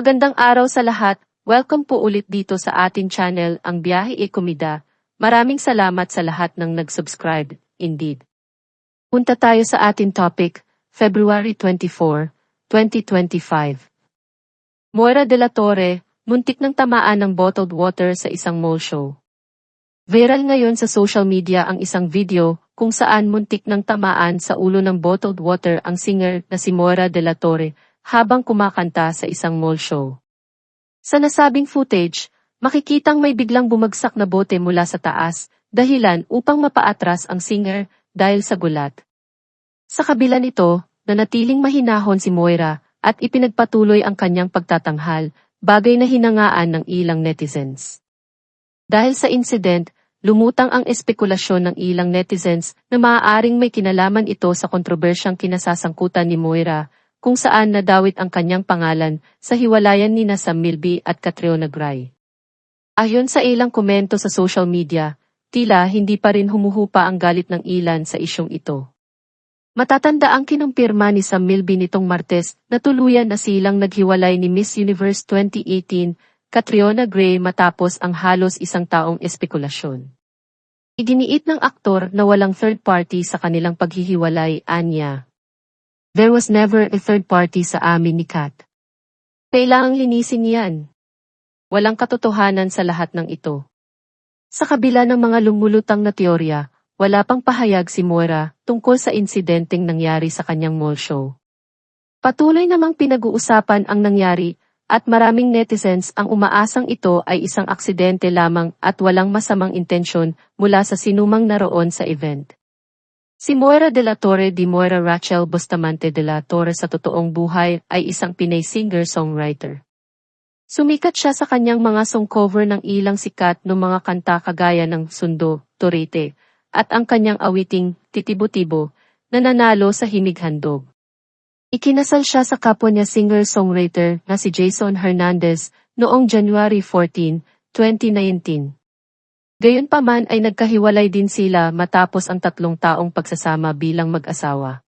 Magandang araw sa lahat. Welcome po ulit dito sa ating channel, Ang Biyahe e Komida. Maraming salamat sa lahat ng nag-subscribe. Indeed. Punta tayo sa ating topic, February 24, 2025. Moira de la Torre, muntik ng tamaan ng bottled water sa isang mall show. Viral ngayon sa social media ang isang video kung saan muntik ng tamaan sa ulo ng bottled water ang singer na si Moira de la Torre habang kumakanta sa isang mall show. Sa nasabing footage, makikitang may biglang bumagsak na bote mula sa taas, dahilan upang mapaatras ang singer dahil sa gulat. Sa kabila nito, nanatiling mahinahon si Moira at ipinagpatuloy ang kanyang pagtatanghal, bagay na hinangaan ng ilang netizens. Dahil sa incident, lumutang ang espekulasyon ng ilang netizens na maaaring may kinalaman ito sa kontrobersyang kinasasangkutan ni Moira, kung saan nadawit ang kanyang pangalan sa hiwalayan nina Sam Milby at Catriona Gray. Ayon sa ilang komento sa social media, tila hindi pa rin humuhupa ang galit ng ilan sa isyong ito. Matatanda ang kinumpirma ni Sam Milby nitong Martes na tuluyan na silang naghiwalay ni Miss Universe 2018, Catriona Gray matapos ang halos isang taong espekulasyon. Idiniit ng aktor na walang third party sa kanilang paghihiwalay, anya. There was never a third party sa amin ni Kat. Kailangang linisin yan. Walang katotohanan sa lahat ng ito. Sa kabila ng mga lumulutang na teorya, wala pang pahayag si Moira tungkol sa insidenteng nangyari sa kanyang mall show. Patuloy namang pinag-uusapan ang nangyari at maraming netizens ang umaasang ito ay isang aksidente lamang at walang masamang intensyon mula sa sinumang naroon sa event. Si Moira de la Torre di Moira Rachel Bustamante de la Torre sa totoong buhay ay isang Pinay singer-songwriter. Sumikat siya sa kanyang mga song cover ng ilang sikat na mga kanta kagaya ng Sundo, Torete, at ang kanyang awiting Titibo-Tibo na nanalo sa Himig Handog. Ikinasal siya sa kapwa niya singer-songwriter na si Jason Hernandez noong January 14, 2019. Gayunpaman ay nagkahiwalay din sila matapos ang 3 taong pagsasama bilang mag-asawa.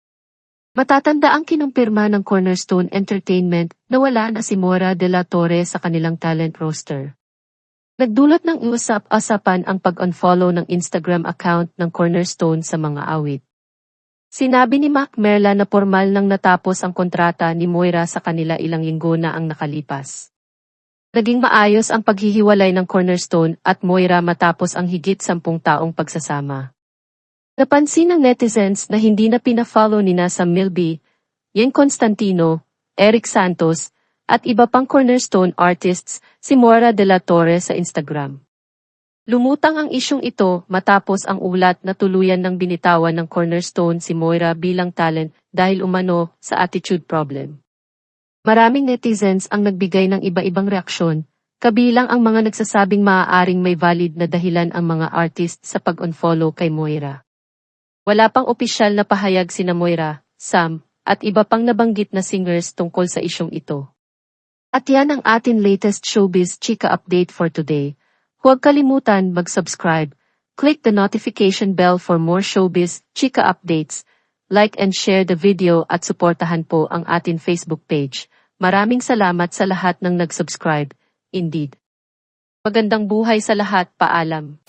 Matatanda ang kinumpirma ng Cornerstone Entertainment na wala na si Moira de la Torre sa kanilang talent roster. Nagdulot ng usap-asapan ang pag-unfollow ng Instagram account ng Cornerstone sa mga awit. Sinabi ni Mac Merla na formal nang natapos ang kontrata ni Moira sa kanila ilang linggo na ang nakalipas. Naging maayos ang paghihiwalay ng Cornerstone at Moira matapos ang higit 10 taong pagsasama. Napansin ng netizens na hindi na pina-follow ni Sam Milby, Yen Constantino, Eric Santos, at iba pang Cornerstone artists si Moira de la Torre sa Instagram. Lumutang ang isyong ito matapos ang ulat na tuluyan ng binitawan ng Cornerstone si Moira bilang talent dahil umano sa attitude problem. Maraming netizens ang nagbigay ng iba-ibang reaksyon, kabilang ang mga nagsasabing maaaring may valid na dahilan ang mga artist sa pag-unfollow kay Moira. Wala pang opisyal na pahayag sina Moira, Sam, at iba pang nabanggit na singers tungkol sa isyong ito. At yan ang ating latest showbiz chika update for today. Huwag kalimutan mag-subscribe, click the notification bell for more showbiz chika updates, like and share the video at suportahan po ang ating Facebook page. Maraming salamat sa lahat ng nag-subscribe. Indeed. Magandang buhay sa lahat, paalam.